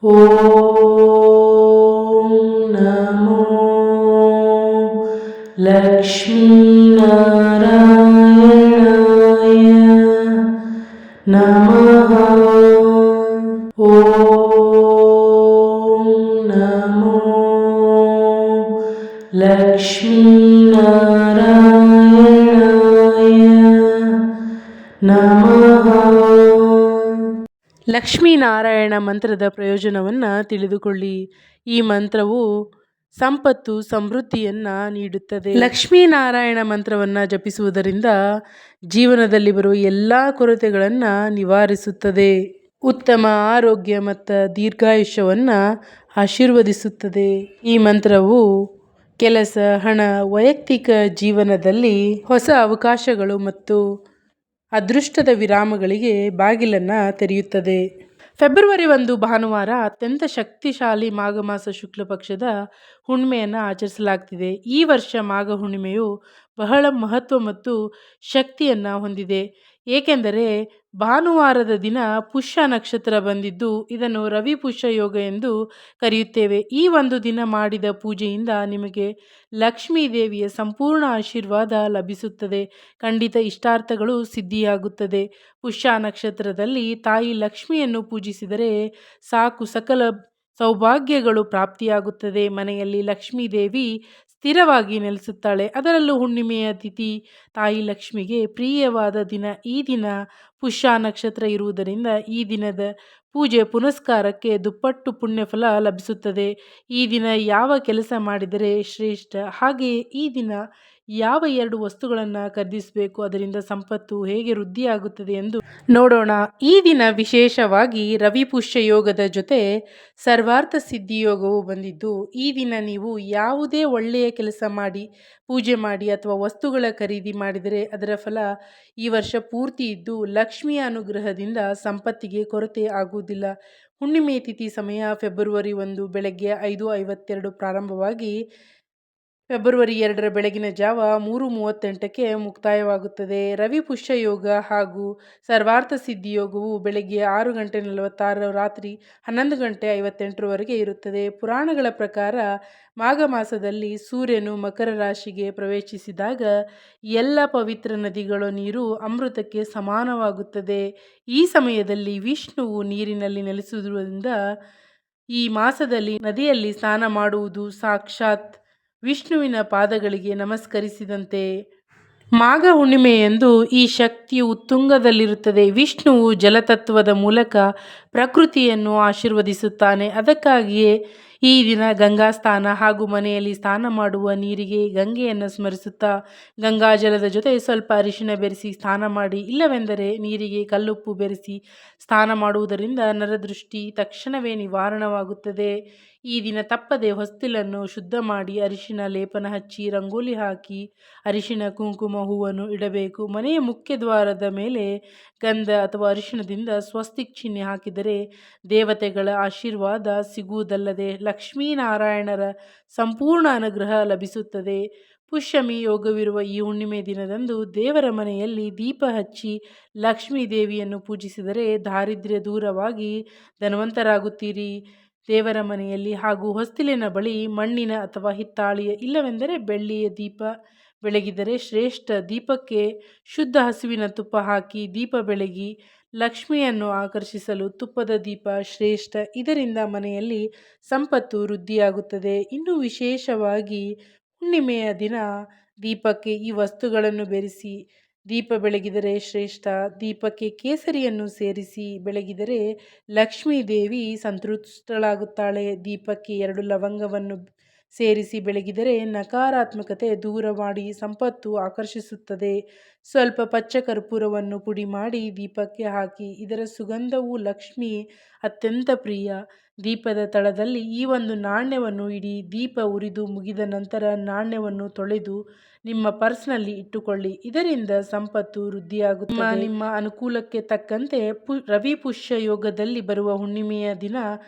ಓಂ ನಮೋ ಲಕ್ಷ್ಮೀನಾರಾಯಣಾಯ ನಮಃ. ಓಂ ನಮೋ ಲಕ್ಷ್ಮೀನಾರಾಯಣಾಯ ನಮಃ. ಲಕ್ಷ್ಮೀನಾರಾಯಣ ಮಂತ್ರದ ಪ್ರಯೋಜನವನ್ನು ತಿಳಿದುಕೊಳ್ಳಿ. ಈ ಮಂತ್ರವು ಸಂಪತ್ತು ಸಮೃದ್ಧಿಯನ್ನು ನೀಡುತ್ತದೆ. ಲಕ್ಷ್ಮೀನಾರಾಯಣ ಮಂತ್ರವನ್ನು ಜಪಿಸುವುದರಿಂದ ಜೀವನದಲ್ಲಿ ಬರುವ ಎಲ್ಲ ಕೊರತೆಗಳನ್ನು ನಿವಾರಿಸುತ್ತದೆ. ಉತ್ತಮ ಆರೋಗ್ಯ ಮತ್ತು ದೀರ್ಘಾಯುಷ್ಯವನ್ನು ಆಶೀರ್ವದಿಸುತ್ತದೆ. ಈ ಮಂತ್ರವು ಕೆಲಸ, ಹಣ, ವೈಯಕ್ತಿಕ ಜೀವನದಲ್ಲಿ ಹೊಸ ಅವಕಾಶಗಳು ಮತ್ತು ಅದೃಷ್ಟದ ವಿರಾಮಗಳಿಗೆ ಬಾಗಿಲನ್ನು ತೆರೆಯುತ್ತದೆ. ಫೆಬ್ರವರಿ 1 ಭಾನುವಾರ ಅತ್ಯಂತ ಶಕ್ತಿಶಾಲಿ ಮಾಘ ಮಾಸ ಶುಕ್ಲ ಪಕ್ಷದ ಹುಣ್ಣಿಮೆಯನ್ನು ಆಚರಿಸಲಾಗ್ತಿದೆ. ಈ ವರ್ಷ ಮಾಘ ಹುಣ್ಣಿಮೆಯು ಬಹಳ ಮಹತ್ವ ಮತ್ತು ಶಕ್ತಿಯನ್ನು ಹೊಂದಿದೆ. ಏಕೆಂದರೆ ಭಾನುವಾರದ ದಿನ ಪುಷ್ಯ ನಕ್ಷತ್ರ ಬಂದಿದ್ದು ಇದನ್ನು ರವಿ ಪುಷ್ಯ ಯೋಗ ಎಂದು ಕರೆಯುತ್ತೇವೆ. ಈ ಒಂದು ದಿನ ಮಾಡಿದ ಪೂಜೆಯಿಂದ ನಿಮಗೆ ಲಕ್ಷ್ಮೀ ದೇವಿಯ ಸಂಪೂರ್ಣ ಆಶೀರ್ವಾದ ಲಭಿಸುತ್ತದೆ. ಖಂಡಿತ ಇಷ್ಟಾರ್ಥಗಳು ಸಿದ್ಧಿಯಾಗುತ್ತದೆ. ಪುಷ್ಯ ನಕ್ಷತ್ರದಲ್ಲಿ ತಾಯಿ ಲಕ್ಷ್ಮಿಯನ್ನು ಪೂಜಿಸಿದರೆ ಸಾಕು, ಸಕಲ ಸೌಭಾಗ್ಯಗಳು ಪ್ರಾಪ್ತಿಯಾಗುತ್ತದೆ. ಮನೆಯಲ್ಲಿ ಲಕ್ಷ್ಮೀ ದೇವಿ ಸ್ಥಿರವಾಗಿ ನೆಲೆಸುತ್ತಾಳೆ. ಅದರಲ್ಲೂ ಹುಣ್ಣಿಮೆಯ ತಿಥಿ ತಾಯಿ ಲಕ್ಷ್ಮಿಗೆ ಪ್ರಿಯವಾದ ದಿನ. ಈ ದಿನ ಪುಷ್ಯ ನಕ್ಷತ್ರ ಇರುವುದರಿಂದ ಈ ದಿನದ ಪೂಜೆ ಪುನಸ್ಕಾರಕ್ಕೆ ದುಪ್ಪಟ್ಟು ಪುಣ್ಯಫಲ ಲಭಿಸುತ್ತದೆ. ಈ ದಿನ ಯಾವ ಕೆಲಸ ಮಾಡಿದರೆ ಶ್ರೇಷ್ಠ, ಹಾಗೆಯೇ ಈ ದಿನ ಯಾವ 2 ವಸ್ತುಗಳನ್ನು ಖರೀದಿಸಬೇಕು, ಅದರಿಂದ ಸಂಪತ್ತು ಹೇಗೆ ವೃದ್ಧಿಯಾಗುತ್ತದೆ ಎಂದು ನೋಡೋಣ. ಈ ದಿನ ವಿಶೇಷವಾಗಿ ರವಿ ಪುಷ್ಯ ಯೋಗದ ಜೊತೆ ಸರ್ವಾರ್ಥ ಸಿದ್ಧಿ ಯೋಗವು ಬಂದಿದ್ದು, ಈ ದಿನ ನೀವು ಯಾವುದೇ ಒಳ್ಳೆಯ ಕೆಲಸ ಮಾಡಿ, ಪೂಜೆ ಮಾಡಿ ಅಥವಾ ವಸ್ತುಗಳ ಖರೀದಿ ಮಾಡಿದರೆ ಅದರ ಫಲ ಈ ವರ್ಷ ಪೂರ್ತಿ ಇದ್ದು ಲಕ್ಷ್ಮಿಯ ಅನುಗ್ರಹದಿಂದ ಸಂಪತ್ತಿಗೆ ಕೊರತೆ ಆಗುವುದಿಲ್ಲ. ಹುಣ್ಣಿಮೆ ತಿಥಿ ಸಮಯ ಫೆಬ್ರವರಿ 1 ಬೆಳಗ್ಗೆ 5:52 ಪ್ರಾರಂಭವಾಗಿ ಫೆಬ್ರವರಿ 2 ಬೆಳಗಿನ ಜಾವ 3:38ಕ್ಕೆ ಮುಕ್ತಾಯವಾಗುತ್ತದೆ. ರವಿ ಪುಷ್ಯ ಯೋಗ ಹಾಗೂ ಸರ್ವಾರ್ಥ ಸಿದ್ಧಿ ಯೋಗವು ಬೆಳಗ್ಗೆ 6:46 ರಾತ್ರಿ 11:58 ಇರುತ್ತದೆ. ಪುರಾಣಗಳ ಪ್ರಕಾರ ಮಾಘ ಮಾಸದಲ್ಲಿ ಸೂರ್ಯನು ಮಕರ ರಾಶಿಗೆ ಪ್ರವೇಶಿಸಿದಾಗ ಎಲ್ಲ ಪವಿತ್ರ ನದಿಗಳ ನೀರು ಅಮೃತಕ್ಕೆ ಸಮಾನವಾಗುತ್ತದೆ. ಈ ಸಮಯದಲ್ಲಿ ವಿಷ್ಣುವು ನೀರಿನಲ್ಲಿ ನೆಲೆಸುವುದರಿಂದ ಈ ಮಾಸದಲ್ಲಿ ನದಿಯಲ್ಲಿ ಸ್ನಾನ ಮಾಡುವುದು ಸಾಕ್ಷಾತ್ ವಿಷ್ಣುವಿನ ಪಾದಗಳಿಗೆ ನಮಸ್ಕರಿಸಿದಂತೆ. ಮಾಘ ಹುಣ್ಣಿಮೆಯಂದು ಈ ಶಕ್ತಿಯು ಉತ್ತುಂಗದಲ್ಲಿರುತ್ತದೆ. ವಿಷ್ಣುವು ಜಲತತ್ವದ ಮೂಲಕ ಪ್ರಕೃತಿಯನ್ನು ಆಶೀರ್ವದಿಸುತ್ತಾನೆ. ಅದಕ್ಕಾಗಿಯೇ ಈ ದಿನ ಗಂಗಾ ಸ್ನಾನ ಹಾಗೂ ಮನೆಯಲ್ಲಿ ಸ್ನಾನ ಮಾಡುವ ನೀರಿಗೆ ಗಂಗೆಯನ್ನು ಸ್ಮರಿಸುತ್ತಾ ಗಂಗಾಜಲದ ಜೊತೆ ಸ್ವಲ್ಪ ಅರಿಶಿಣ ಬೆರೆಸಿ ಸ್ನಾನ ಮಾಡಿ, ಇಲ್ಲವೆಂದರೆ ನೀರಿಗೆ ಕಲ್ಲುಪ್ಪು ಬೆರೆಸಿ ಸ್ನಾನ ಮಾಡುವುದರಿಂದ ನರದೃಷ್ಟಿ ತಕ್ಷಣವೇ ನಿವಾರಣವಾಗುತ್ತದೆ. ಈ ದಿನ ತಪ್ಪದೆ ಹೊಸ್ತಿಲನ್ನು ಶುದ್ಧ ಮಾಡಿ ಅರಿಶಿಣ ಲೇಪನ ಹಚ್ಚಿ ರಂಗೋಲಿ ಹಾಕಿ ಅರಿಶಿಣ ಕುಂಕುಮ ಹೂವನ್ನು ಇಡಬೇಕು. ಮನೆಯ ಮುಖ್ಯ ದ್ವಾರದ ಮೇಲೆ ಗಂಧ ಅಥವಾ ಅರಿಶಿಣದಿಂದ ಸ್ವಸ್ತಿಕ್ ಚಿಹ್ನೆ ಹಾಕಿದರೆ ದೇವತೆಗಳ ಆಶೀರ್ವಾದ ಸಿಗುವುದಲ್ಲದೆ ಲಕ್ಷ್ಮೀನಾರಾಯಣರ ಸಂಪೂರ್ಣ ಅನುಗ್ರಹ ಲಭಿಸುತ್ತದೆ. ಪುಷ್ಯಮಿ ಯೋಗವಿರುವ ಈ ಹುಣ್ಣಿಮೆ ದಿನದಂದು ದೇವರ ಮನೆಯಲ್ಲಿ ದೀಪ ಹಚ್ಚಿ ಲಕ್ಷ್ಮೀ ದೇವಿಯನ್ನು ಪೂಜಿಸಿದರೆ ದಾರಿದ್ರ್ಯ ದೂರವಾಗಿ ಧನವಂತರಾಗುತ್ತೀರಿ. ದೇವರ ಮನೆಯಲ್ಲಿ ಹಾಗೂ ಹೊಸ್ತಿಲಿನ ಬಳಿ ಮಣ್ಣಿನ ಅಥವಾ ಹಿತ್ತಾಳೆಯ ಇಲ್ಲವೆಂದರೆ ಬೆಳ್ಳಿಯ ದೀಪ ಬೆಳಗಿದರೆ ಶ್ರೇಷ್ಠ. ದೀಪಕ್ಕೆ ಶುದ್ಧ ಹಸುವಿನ ತುಪ್ಪ ಹಾಕಿ ದೀಪ ಬೆಳಗಿ ಲಕ್ಷ್ಮಿಯನ್ನು ಆಕರ್ಷಿಸಲು ತುಪ್ಪದ ದೀಪ ಶ್ರೇಷ್ಠ. ಇದರಿಂದ ಮನೆಯಲ್ಲಿ ಸಂಪತ್ತು ವೃದ್ಧಿಯಾಗುತ್ತದೆ. ಇನ್ನು ವಿಶೇಷವಾಗಿ ಹುಣ್ಣಿಮೆಯ ದಿನ ದೀಪಕ್ಕೆ ಈ ವಸ್ತುಗಳನ್ನು ಬೆರೆಸಿ ದೀಪ ಬೆಳಗಿದರೆ ಶ್ರೇಷ್ಠ. ದೀಪಕ್ಕೆ ಕೇಸರಿಯನ್ನು ಸೇರಿಸಿ ಬೆಳಗಿದರೆ ಲಕ್ಷ್ಮೀ ದೇವಿ ಸಂತುಷ್ಟಳಾಗುತ್ತಾಳೆ. ದೀಪಕ್ಕೆ 2 ಲವಂಗವನ್ನು ಸೇರಿಸಿ ಬೆಳಗಿದರೆ ನಕಾರಾತ್ಮಕತೆ ದೂರ ಮಾಡಿ ಸಂಪತ್ತು ಆಕರ್ಷಿಸುತ್ತದೆ. ಸ್ವಲ್ಪ ಪಚ್ಚ ಕರ್ಪೂರವನ್ನು ಪುಡಿ ಮಾಡಿ ದೀಪಕ್ಕೆ ಹಾಕಿ, ಇದರ ಸುಗಂಧವು ಲಕ್ಷ್ಮಿ ಅತ್ಯಂತ ಪ್ರಿಯ. ದೀಪದ ತಳದಲ್ಲಿ ಈ ಒಂದು ನಾಣ್ಯವನ್ನು ಇಡಿ. ದೀಪ ಉರಿದು ಮುಗಿದ ನಂತರ ನಾಣ್ಯವನ್ನು ತೊಳೆದು ನಿಮ್ಮ ಪರ್ಸ್ನಲ್ಲಿ ಇಟ್ಟುಕೊಳ್ಳಿ. ಇದರಿಂದ ಸಂಪತ್ತು ವೃದ್ಧಿಯಾಗುತ್ತದೆ. ನಿಮ್ಮ ಅನುಕೂಲಕ್ಕೆ ತಕ್ಕಂತೆ ರವಿ ಪುಷ್ಯ ಯೋಗದಲ್ಲಿ ಬರುವ ಹುಣ್ಣಿಮೆಯ ದಿನ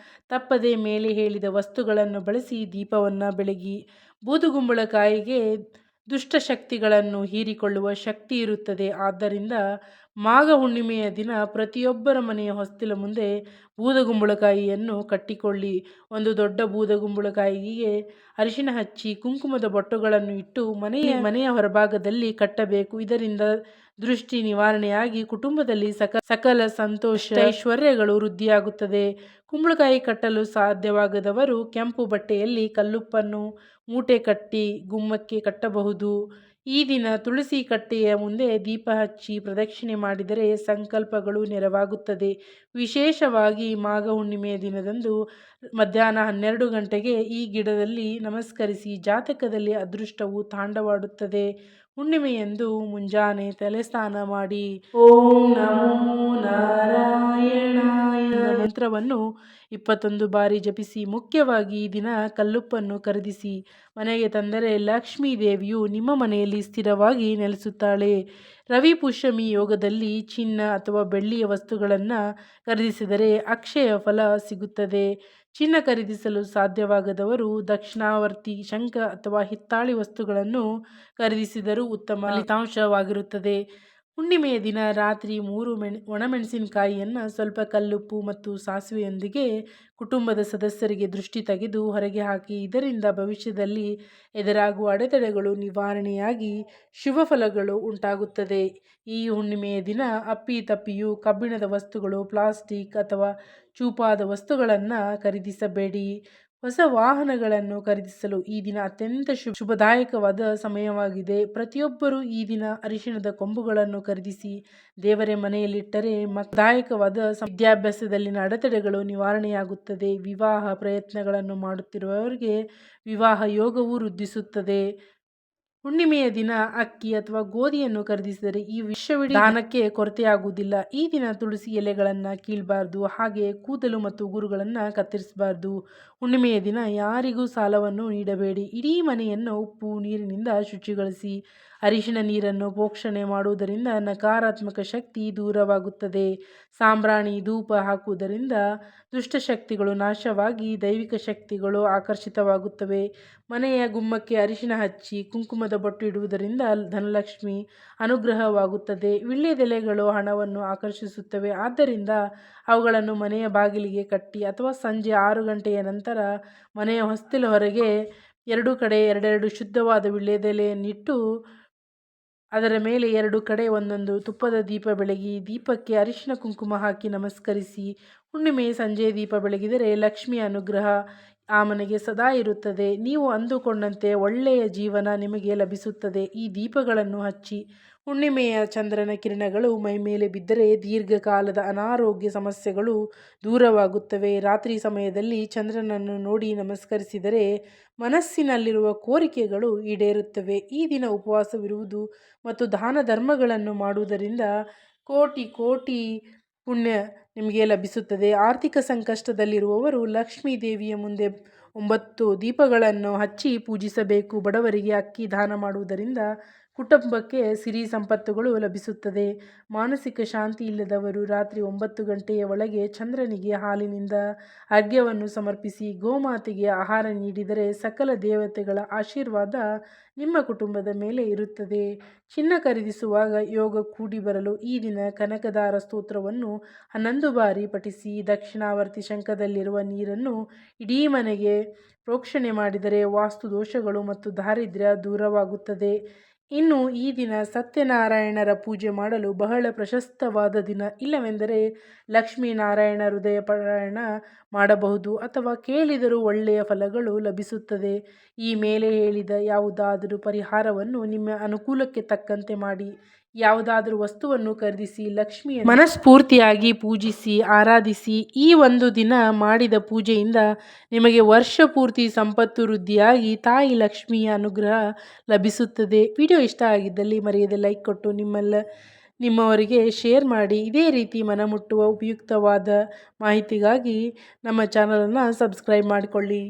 ತಪ್ಪದೆ ಮೇಲೆ ಹೇಳಿದ ವಸ್ತುಗಳನ್ನು ಬಳಸಿ ದೀಪವನ್ನು ಬೆಳಗಿ. ಬೂದುಗುಂಬಳಕಾಯಿಗೆ ದುಷ್ಟಶಕ್ತಿಗಳನ್ನು ಹೀರಿಕೊಳ್ಳುವ ಶಕ್ತಿ ಇರುತ್ತದೆ. ಆದ್ದರಿಂದ ಮಾಘ ಹುಣ್ಣಿಮೆಯ ದಿನ ಪ್ರತಿಯೊಬ್ಬರ ಮನೆಯ ಹೊಸ್ತಿಲ ಮುಂದೆ ಬೂದಗುಂಬಳಕಾಯಿಯನ್ನು ಕಟ್ಟಿಕೊಳ್ಳಿ. ಒಂದು ದೊಡ್ಡ ಬೂದಗುಂಬಳಕಾಯಿಗೆ ಅರಿಶಿನ ಹಚ್ಚಿ ಕುಂಕುಮದ ಬೊಟ್ಟುಗಳನ್ನು ಇಟ್ಟು ಮನೆಯ ಹೊರಭಾಗದಲ್ಲಿ ಕಟ್ಟಬೇಕು. ಇದರಿಂದ ದೃಷ್ಟಿ ನಿವಾರಣೆಯಾಗಿ ಕುಟುಂಬದಲ್ಲಿ ಸಕಲ ಸಂತೋಷ ಐಶ್ವರ್ಯಗಳು ವೃದ್ಧಿಯಾಗುತ್ತದೆ. ಕುಂಬಳಕಾಯಿ ಕಟ್ಟಲು ಸಾಧ್ಯವಾಗದವರು ಕೆಂಪು ಬಟ್ಟೆಯಲ್ಲಿ ಕಲ್ಲುಪ್ಪನ್ನು ಮೂಟೆ ಕಟ್ಟಿ ಗುಮ್ಮಕ್ಕೆ ಕಟ್ಟಬಹುದು. ಈ ದಿನ ತುಳಸಿ ಕಟ್ಟೆಯ ಮುಂದೆ ದೀಪ ಹಚ್ಚಿ ಪ್ರದಕ್ಷಿಣೆ ಮಾಡಿದರೆ ಸಂಕಲ್ಪಗಳು ನೆರವಾಗುತ್ತದೆ. ವಿಶೇಷವಾಗಿ ಮಾಘ ಹುಣ್ಣಿಮೆಯ ದಿನದಂದು ಮಧ್ಯಾಹ್ನ 12 ಗಂಟೆಗೆ ಈ ಗಿಡದಲ್ಲಿ ನಮಸ್ಕರಿಸಿ. ಜಾತಕದಲ್ಲಿ ಅದೃಷ್ಟವು ತಾಂಡವಾಡುತ್ತದೆ. ಹುಣ್ಣಿಮೆಯಂದು ಮುಂಜಾನೆ ತಲೆಸ್ನಾನ ಮಾಡಿ ಓಂ ನಮೋ ನಾರಾಯಣಾಯ ಮಂತ್ರವನ್ನು 21 ಬಾರಿ ಜಪಿಸಿ. ಮುಖ್ಯವಾಗಿ ಈ ದಿನ ಕಲ್ಲುಪ್ಪನ್ನು ಖರೀದಿಸಿ ಮನೆಗೆ ತಂದರೆ ಲಕ್ಷ್ಮೀ ದೇವಿಯು ನಿಮ್ಮ ಮನೆಯಲ್ಲಿ ಸ್ಥಿರವಾಗಿ ನೆಲೆಸುತ್ತಾಳೆ. ರವಿ ಪುಷ್ಯಮಿ ಯೋಗದಲ್ಲಿ ಚಿನ್ನ ಅಥವಾ ಬೆಳ್ಳಿಯ ವಸ್ತುಗಳನ್ನು ಖರೀದಿಸಿದರೆ ಅಕ್ಷಯ ಫಲ ಸಿಗುತ್ತದೆ. ಚಿನ್ನ ಖರೀದಿಸಲು ಸಾಧ್ಯವಾಗದವರು ದಕ್ಷಿಣಾವರ್ತಿ ಶಂಖ ಅಥವಾ ಹಿತ್ತಾಳಿ ವಸ್ತುಗಳನ್ನು ಖರೀದಿಸಿದರೂ ಉತ್ತಮ ಫಲಿತಾಂಶವಾಗಿರುತ್ತದೆ. ಹುಣ್ಣಿಮೆಯ ದಿನ ರಾತ್ರಿ 3 ಒಣಮೆಣಸಿನಕಾಯಿಯನ್ನು ಸ್ವಲ್ಪ ಕಲ್ಲುಪ್ಪು ಮತ್ತು ಸಾಸಿವೆಯೊಂದಿಗೆ ಕುಟುಂಬದ ಸದಸ್ಯರಿಗೆ ದೃಷ್ಟಿ ತೆಗೆದು ಹೊರಗೆ ಹಾಕಿ. ಇದರಿಂದ ಭವಿಷ್ಯದಲ್ಲಿ ಎದುರಾಗುವ ಅಡೆತಡೆಗಳು ನಿವಾರಣೆಯಾಗಿ ಶುಭ ಫಲಗಳು ಉಂಟಾಗುತ್ತದೆ. ಈ ಹುಣ್ಣಿಮೆಯ ದಿನ ಅಪ್ಪಿತಪ್ಪಿಯೂ ಕಬ್ಬಿಣದ ವಸ್ತುಗಳು, ಪ್ಲಾಸ್ಟಿಕ್ ಅಥವಾ ಚೂಪಾದ ವಸ್ತುಗಳನ್ನು ಖರೀದಿಸಬೇಡಿ. ಹೊಸ ವಾಹನಗಳನ್ನು ಖರೀದಿಸಲು ಈ ದಿನ ಅತ್ಯಂತ ಶುಭದಾಯಕವಾದ ಸಮಯವಾಗಿದೆ. ಪ್ರತಿಯೊಬ್ಬರೂ ಈ ದಿನ ಅರಿಶಿಣದ ಕೊಂಬುಗಳನ್ನು ಖರೀದಿಸಿ ದೇವರ ಮನೆಯಲ್ಲಿಟ್ಟರೆ ದಾಯಕವಾದ ವಿದ್ಯಾಭ್ಯಾಸದಲ್ಲಿನ ಅಡೆತಡೆಗಳು ನಿವಾರಣೆಯಾಗುತ್ತದೆ. ವಿವಾಹ ಪ್ರಯತ್ನಗಳನ್ನು ಮಾಡುತ್ತಿರುವವರಿಗೆ ವಿವಾಹ ಯೋಗವು ವೃದ್ಧಿಸುತ್ತದೆ. ಹುಣ್ಣಿಮೆಯ ದಿನ ಅಕ್ಕಿ ಅಥವಾ ಗೋಧಿಯನ್ನು ಖರೀದಿಸಿದರೆ ಈ ವಿಶ್ವವಿಡೀ ದಾನಕ್ಕೆ ಕೊರತೆಯಾಗುವುದಿಲ್ಲ. ಈ ದಿನ ತುಳಸಿ ಎಲೆಗಳನ್ನು ಕೀಳಬಾರ್ದು, ಹಾಗೆ ಕೂದಲು ಮತ್ತು ಉಗುರುಗಳನ್ನು ಕತ್ತರಿಸಬಾರ್ದು. ಹುಣ್ಣಿಮೆಯ ದಿನ ಯಾರಿಗೂ ಸಾಲವನ್ನು ನೀಡಬೇಡಿ. ಇಡೀ ಮನೆಯನ್ನು ಉಪ್ಪು ನೀರಿನಿಂದ ಶುಚಿಗೊಳಿಸಿ. ಅರಿಶಿಣ ನೀರನ್ನು ಪ್ರೋಕ್ಷಣೆ ಮಾಡುವುದರಿಂದ ನಕಾರಾತ್ಮಕ ಶಕ್ತಿ ದೂರವಾಗುತ್ತದೆ. ಸಾಂಬ್ರಾಣಿ ಧೂಪ ಹಾಕುವುದರಿಂದ ದುಷ್ಟಶಕ್ತಿಗಳು ನಾಶವಾಗಿ ದೈವಿಕ ಶಕ್ತಿಗಳು ಆಕರ್ಷಿತವಾಗುತ್ತವೆ. ಮನೆಯ ಗುಮ್ಮಕ್ಕೆ ಅರಿಶಿಣ ಹಚ್ಚಿ ಕುಂಕುಮದ ಬೊಟ್ಟು ಇಡುವುದರಿಂದ ಧನಲಕ್ಷ್ಮಿ ಅನುಗ್ರಹವಾಗುತ್ತದೆ. ವೀಳ್ಯದೆಲೆಗಳು ಹಣವನ್ನು ಆಕರ್ಷಿಸುತ್ತವೆ. ಆದ್ದರಿಂದ ಅವುಗಳನ್ನು ಮನೆಯ ಬಾಗಿಲಿಗೆ ಕಟ್ಟಿ ಅಥವಾ ಸಂಜೆ 6 ಗಂಟೆಯ ನಂತರ ಮನೆಯ ಹೊಸ್ತಿಲ ಹೊರಗೆ 2 ಕಡೆ 2 ಶುದ್ಧವಾದ ವೀಳ್ಯದೆಲೆಯನ್ನಿಟ್ಟು ಅದರ ಮೇಲೆ 2 ಕಡೆ ಒಂದೊಂದು ತುಪ್ಪದ ದೀಪ ಬೆಳಗಿ ದೀಪಕ್ಕೆ ಅರಿಶಿಣ ಕುಂಕುಮ ಹಾಕಿ ನಮಸ್ಕರಿಸಿ. ಹುಣ್ಣಿಮೆ ಸಂಜೆ ದೀಪ ಬೆಳಗಿದರೆ ಲಕ್ಷ್ಮಿಯ ಅನುಗ್ರಹ ಆ ಮನೆಗೆ ಸದಾ ಇರುತ್ತದೆ. ನೀವು ಅಂದುಕೊಂಡಂತೆ ಒಳ್ಳೆಯ ಜೀವನ ನಿಮಗೆ ಲಭಿಸುತ್ತದೆ. ಈ ದೀಪಗಳನ್ನು ಹಚ್ಚಿ ಹುಣ್ಣಿಮೆಯ ಚಂದ್ರನ ಕಿರಣಗಳು ಮೈಮೇಲೆ ಬಿದ್ದರೆ ದೀರ್ಘಕಾಲದ ಅನಾರೋಗ್ಯ ಸಮಸ್ಯೆಗಳು ದೂರವಾಗುತ್ತವೆ. ರಾತ್ರಿ ಸಮಯದಲ್ಲಿ ಚಂದ್ರನನ್ನು ನೋಡಿ ನಮಸ್ಕರಿಸಿದರೆ ಮನಸ್ಸಿನಲ್ಲಿರುವ ಕೋರಿಕೆಗಳು ಈಡೇರುತ್ತವೆ. ಈ ದಿನ ಉಪವಾಸವಿರುವುದು ಮತ್ತು ದಾನ ಧರ್ಮಗಳನ್ನು ಮಾಡುವುದರಿಂದ ಕೋಟಿ ಕೋಟಿ ಪುಣ್ಯ ನಿಮಗೆ ಲಭಿಸುತ್ತದೆ. ಆರ್ಥಿಕ ಸಂಕಷ್ಟದಲ್ಲಿರುವವರು ಲಕ್ಷ್ಮೀ ದೇವಿಯ ಮುಂದೆ 9 ದೀಪಗಳನ್ನು ಹಚ್ಚಿ ಪೂಜಿಸಬೇಕು. ಬಡವರಿಗೆ ಅಕ್ಕಿ ದಾನ ಮಾಡುವುದರಿಂದ ಕುಟುಂಬಕ್ಕೆ ಸಿರಿ ಸಂಪತ್ತುಗಳು ಲಭಿಸುತ್ತದೆ. ಮಾನಸಿಕ ಶಾಂತಿ ಇಲ್ಲದವರು ರಾತ್ರಿ 9 ಗಂಟೆಯ ಒಳಗೆ ಚಂದ್ರನಿಗೆ ಹಾಲಿನಿಂದ ಅರ್ಘ್ಯವನ್ನು ಸಮರ್ಪಿಸಿ ಗೋಮಾತೆಗೆ ಆಹಾರ ನೀಡಿದರೆ ಸಕಲ ದೇವತೆಗಳ ಆಶೀರ್ವಾದ ನಿಮ್ಮ ಕುಟುಂಬದ ಮೇಲೆ ಇರುತ್ತದೆ. ಚಿನ್ನ ಖರೀದಿಸುವಾಗ ಯೋಗ ಕೂಡಿ ಬರಲು ಈ ದಿನ ಕನಕದಾರ ಸ್ತೋತ್ರವನ್ನು 11 ಬಾರಿ ಪಠಿಸಿ. ದಕ್ಷಿಣಾವರ್ತಿ ಶಂಖದಲ್ಲಿರುವ ನೀರನ್ನು ಇಡೀ ಮನೆಗೆ ಪ್ರೋಕ್ಷಣೆ ಮಾಡಿದರೆ ವಾಸ್ತು ದೋಷಗಳು ಮತ್ತು ದಾರಿದ್ರ್ಯ ದೂರವಾಗುತ್ತದೆ. ಇನ್ನು ಈ ದಿನ ಸತ್ಯನಾರಾಯಣರ ಪೂಜೆ ಮಾಡಲು ಬಹಳ ಪ್ರಶಸ್ತವಾದ ದಿನ. ಇಲ್ಲವೆಂದರೆ ಲಕ್ಷ್ಮೀನಾರಾಯಣ ಹೃದಯ ಪಾರಾಯಣ ಮಾಡಬಹುದು ಅಥವಾ ಕೇಳಿದರೂ ಒಳ್ಳೆಯ ಫಲಗಳು ಲಭಿಸುತ್ತದೆ. ಈ ಮೇಲೆ ಹೇಳಿದ ಯಾವುದಾದರೂ ಪರಿಹಾರವನ್ನು ನಿಮ್ಮ ಅನುಕೂಲಕ್ಕೆ ತಕ್ಕಂತೆ ಮಾಡಿ. ಯಾವುದಾದರೂ ವಸ್ತುವನ್ನು ಖರೀದಿಸಿ ಲಕ್ಷ್ಮಿಯನ್ನು ಮನಸ್ಫೂರ್ತಿಯಾಗಿ ಪೂಜಿಸಿ ಆರಾಧಿಸಿ. ಈ ಒಂದು ದಿನ ಮಾಡಿದ ಪೂಜೆಯಿಂದ ನಿಮಗೆ ವರ್ಷ ಪೂರ್ತಿ ಸಂಪತ್ತು ವೃದ್ಧಿಯಾಗಿ ತಾಯಿ ಲಕ್ಷ್ಮಿಯ ಅನುಗ್ರಹ ಲಭಿಸುತ್ತದೆ. ವಿಡಿಯೋ ಇಷ್ಟ ಆಗಿದ್ದಲ್ಲಿ ಮರೆಯದೆ ಲೈಕ್ ಕೊಟ್ಟು ನಿಮ್ಮವರಿಗೆ ಶೇರ್ ಮಾಡಿ. ಇದೇ ರೀತಿ ಮನಮುಟ್ಟುವ ಉಪಯುಕ್ತವಾದ ಮಾಹಿತಿಗಾಗಿ ನಮ್ಮ ಚಾನಲನ್ನು ಸಬ್ಸ್ಕ್ರೈಬ್ ಮಾಡಿಕೊಳ್ಳಿ.